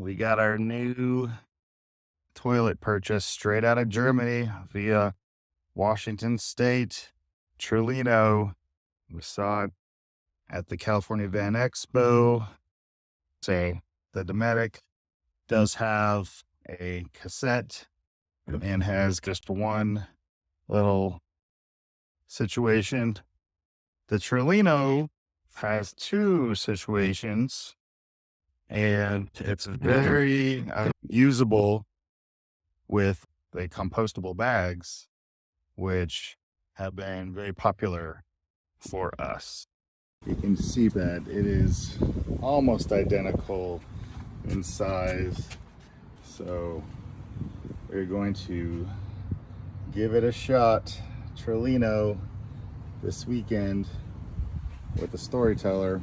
We got our new toilet purchase straight out of Germany via Washington State, Trulino. We saw it at the California Van Expo. Say the Dometic does have a cassette and has just one little situation. The Trulino has two situations, and it's very usable with the compostable bags, which have been very popular for us. You can see that it is almost identical in size, so we're going to give it a shot. Trulino this weekend with the Storyteller.